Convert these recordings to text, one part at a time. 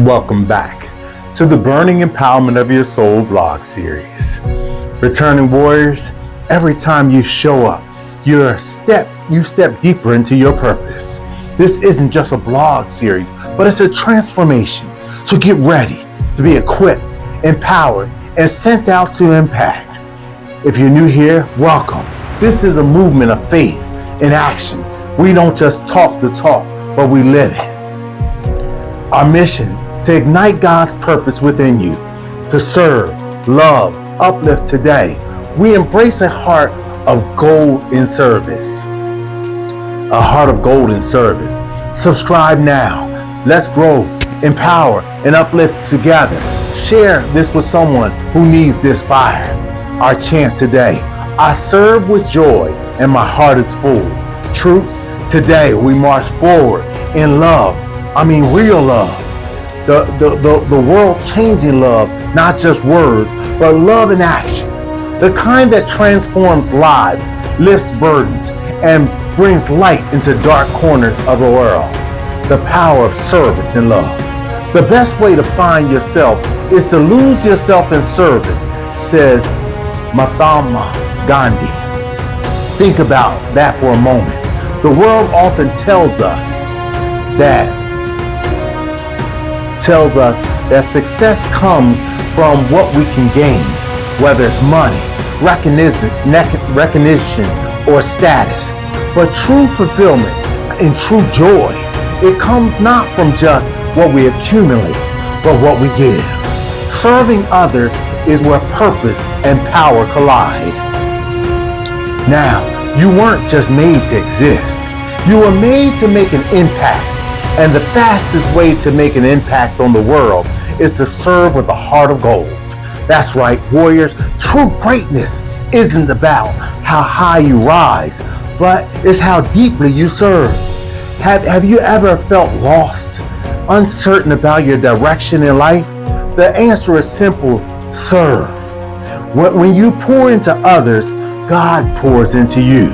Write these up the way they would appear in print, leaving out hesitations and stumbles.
Welcome back to the Burning Empowerment of Your Soul blog series. Returning warriors, every time you show up, you step deeper into your purpose. This isn't just a blog series, but it's a transformation. So get ready to be equipped, empowered, and sent out to impact. If you're new here, welcome. This is a movement of faith in action. We don't just talk the talk, but we live it. Our mission, to ignite God's purpose within you, to serve, love, uplift today. We embrace a heart of gold in service. A heart of gold in service. Subscribe now. Let's grow, empower, and uplift together. Share this with someone who needs this fire. Our chant today: I serve with joy and my heart is full. Troops, today we march forward in love. Real love. The world-changing love, not just words, but love in action. The kind that transforms lives, lifts burdens, and brings light into dark corners of the world. The power of service and love. The best way to find yourself is to lose yourself in service, says Mahatma Gandhi. Think about that for a moment. The world often tells us that success comes from what we can gain, whether it's money, recognition, or status. But true fulfillment and true joy, it comes not from just what we accumulate, but what we give. Serving others is where purpose and power collide. Now, you weren't just made to exist. You were made to make an impact. And the fastest way to make an impact on the world is to serve with a heart of gold. That's right, warriors. True greatness isn't about how high you rise, but it's how deeply you serve. Have you ever felt lost, uncertain about your direction in life? The answer is simple: serve. When you pour into others, God pours into you.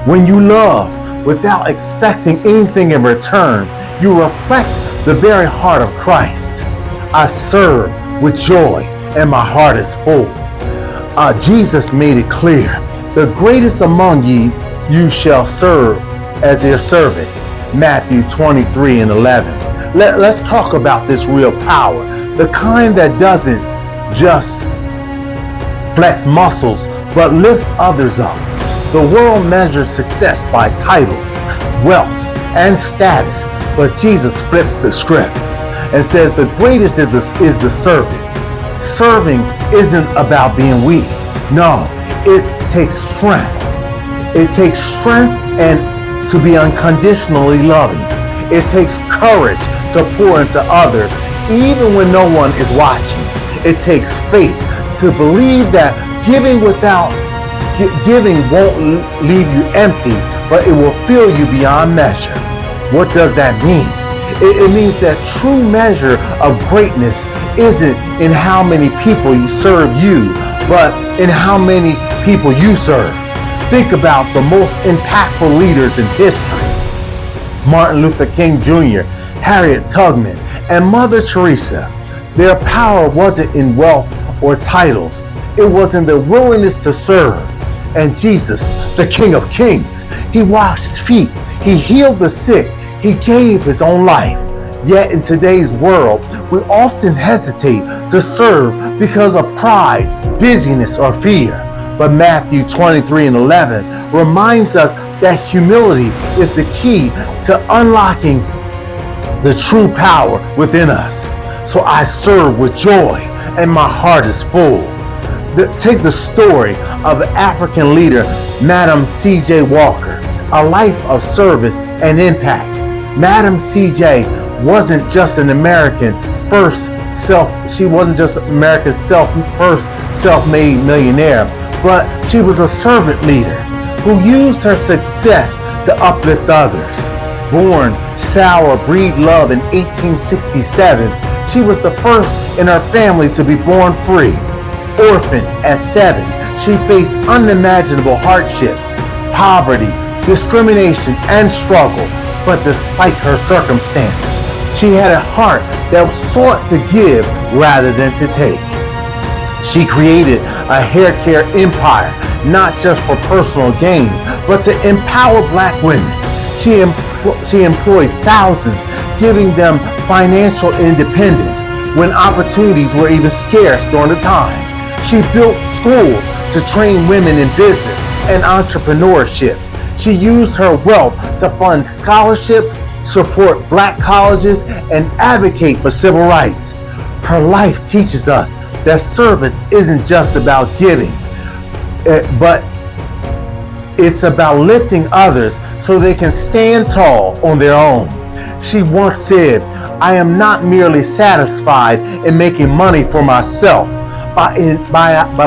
When you love without expecting anything in return, you reflect the very heart of Christ. I serve with joy and my heart is full. Jesus made it clear, the greatest among you shall serve as your servant. Matthew 23:11. Let's talk about this real power, the kind that doesn't just flex muscles, but lifts others up. The world measures success by titles, wealth, and status, but Jesus flips the scripts and says the greatest is the servant. Serving isn't about being weak. No, it takes strength. It takes strength and to be unconditionally loving. It takes courage to pour into others even when no one is watching. It takes faith to believe that giving won't leave you empty, but it will fill you beyond measure. What does that mean? It means that true measure of greatness isn't in how many people you serve you, but in how many people you serve. Think about the most impactful leaders in history: Martin Luther King Jr., Harriet Tubman, and Mother Teresa. Their power wasn't in wealth or titles. It was in their willingness to serve. And Jesus, the King of Kings, he washed feet, he healed the sick, he gave his own life. Yet in today's world, we often hesitate to serve because of pride, busyness, or fear. But Matthew 23:11 reminds us that humility is the key to unlocking the true power within us. So I serve with joy and my heart is full. Take the story of African leader Madam C.J. Walker, a life of service and impact. Madam C.J. wasn't just America's first self-made millionaire, but she was a servant leader who used her success to uplift others. Born sour, breed love in 1867, she was the first in her family to be born free. Orphaned at 7, she faced unimaginable hardships, poverty, discrimination, and struggle. But despite her circumstances, She had a heart that sought to give rather than to take. She created a hair care empire, not just for personal gain, but to empower Black women. She employed thousands, giving them financial independence when opportunities were even scarce during the time. She built schools to train women in business and entrepreneurship. She used her wealth to fund scholarships, support Black colleges, and advocate for civil rights. Her life teaches us that service isn't just about giving, but it's about lifting others so they can stand tall on their own. She once said, "I am not merely satisfied in making money for myself, but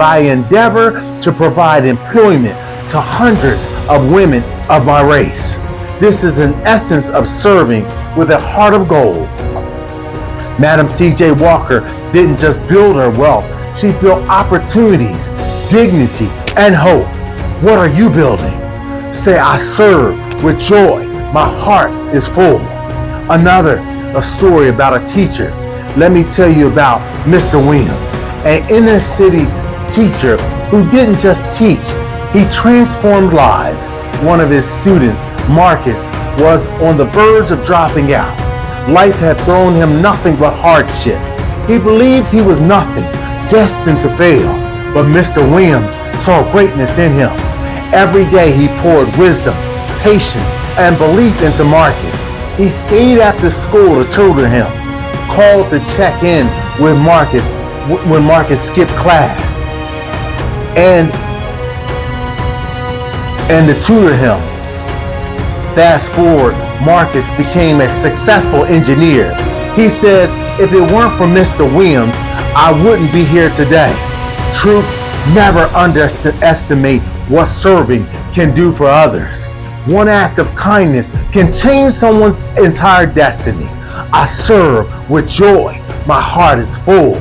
I endeavor to provide employment to hundreds of women of my race." This is an essence of serving with a heart of gold. Madam C.J. Walker didn't just build her wealth, she built opportunities, dignity, and hope. What are you building? Say, "I serve with joy. My heart is full." A story about a teacher. Let me tell you about Mr. Williams, an inner city teacher who didn't just teach, he transformed lives. One of his students, Marcus, was on the verge of dropping out. Life had thrown him nothing but hardship. He believed he was nothing, destined to fail. But Mr. Williams saw greatness in him. Every day he poured wisdom, patience, and belief into Marcus. He stayed after school to tutor him, called to check in with Marcus when Marcus skipped class, and to tutor him. Fast forward, Marcus became a successful engineer. He says, "If it weren't for Mr. Williams, I wouldn't be here today." Troops, never underestimate what serving can do for others. One act of kindness can change someone's entire destiny. I serve with joy. My heart is full.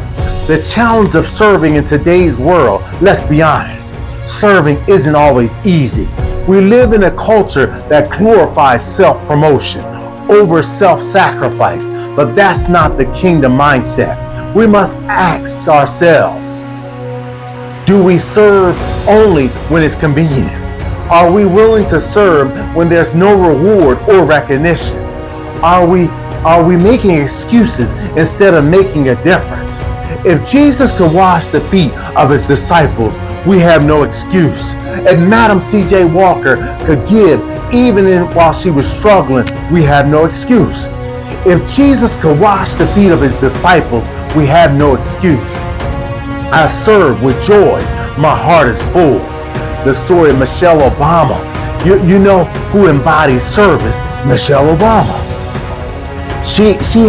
The challenge of serving in today's world, let's be honest, serving isn't always easy. We live in a culture that glorifies self-promotion over self-sacrifice, but that's not the kingdom mindset. We must ask ourselves, do we serve only when it's convenient? Are we willing to serve when there's no reward or recognition? Are we making excuses instead of making a difference? If Jesus could wash the feet of his disciples, we have no excuse. If Madam C.J. Walker could give even while she was struggling, we have no excuse. If Jesus could wash the feet of his disciples, we have no excuse. I serve with joy. My heart is full. The story of Michelle Obama. You know who embodies service? Michelle Obama. She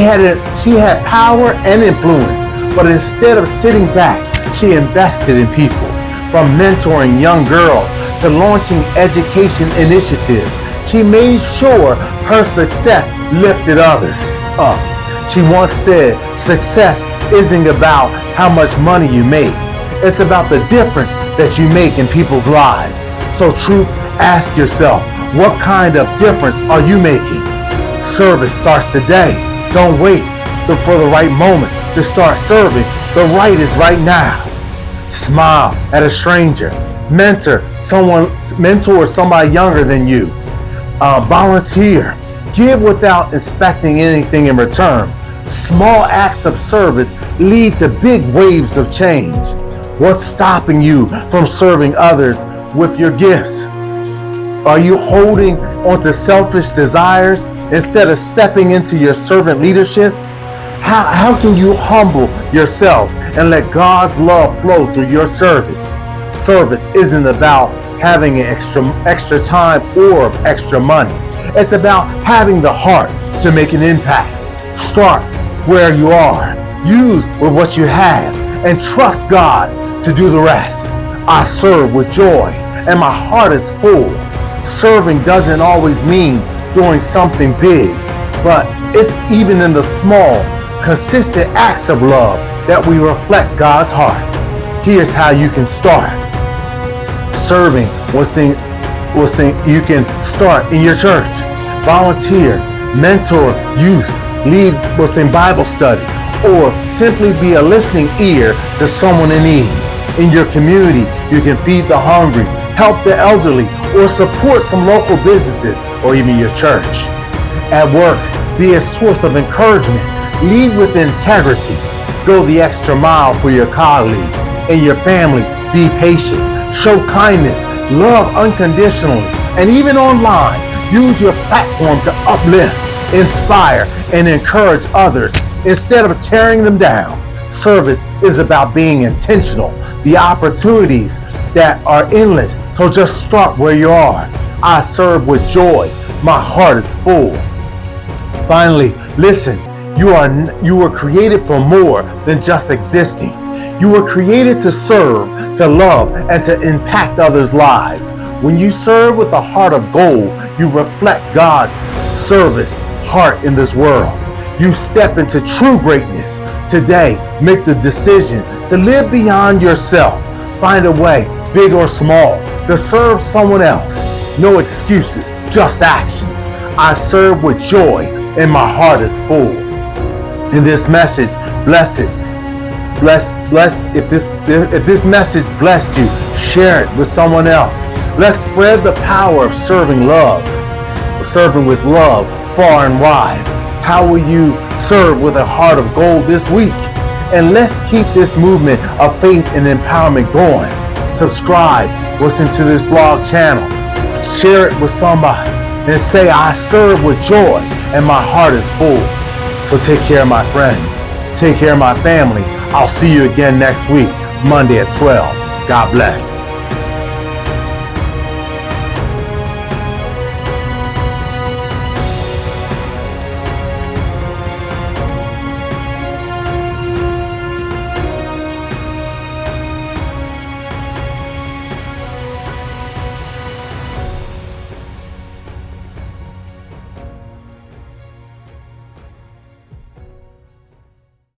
had power and influence, but instead of sitting back, she invested in people. From mentoring young girls to launching education initiatives, she made sure her success lifted others up. She once said, "Success isn't about how much money you make. It's about the difference that you make in people's lives." So troops, ask yourself, what kind of difference are you making? Service starts today. Don't wait for the right moment to start serving. The right is right now. Smile at a stranger. Mentor somebody younger than you. Volunteer. Give without expecting anything in return. Small acts of service lead to big waves of change. What's stopping you from serving others with your gifts? Are you holding onto selfish desires instead of stepping into your servant leaderships? How can you humble yourself and let God's love flow through your service? Service isn't about having extra time or extra money. It's about having the heart to make an impact. Start where you are. Use with what you have and trust God to do the rest. I serve with joy and my heart is full. Serving doesn't always mean doing something big, but it's even in the small, consistent acts of love that we reflect God's heart. Here's how you can start. Serving was things you can start in your church. Volunteer, mentor youth, lead what's in Bible study, or simply be a listening ear to someone in need. In your community, you can feed the hungry, help the elderly, or support some local businesses or even your church. At work, be a source of encouragement. Lead with integrity. Go the extra mile for your colleagues. In your family, be patient. Show kindness. Love unconditionally. And even online, use your platform to uplift, inspire, and encourage others instead of tearing them down. Service is about being intentional. The opportunities that are endless, so just start where you are. I serve with joy. My heart is full. Finally, listen, you were created for more than just existing. You were created to serve, to love, and to impact others' lives. When you serve with a heart of gold, you reflect God's service heart in this world. You step into true greatness. Today, make the decision to live beyond yourself. Find a way, big or small, to serve someone else. No excuses, just actions. I serve with joy and my heart is full. In this message, if this message blessed you, share it with someone else. Let's spread the power of serving with love far and wide. How will you serve with a heart of gold this week? And let's keep this movement of faith and empowerment going. Subscribe, listen to this blog channel, share it with somebody, and say, I serve with joy and my heart is full. So take care, my friends. Take care, my family. I'll see you again next week, Monday at 12. God bless.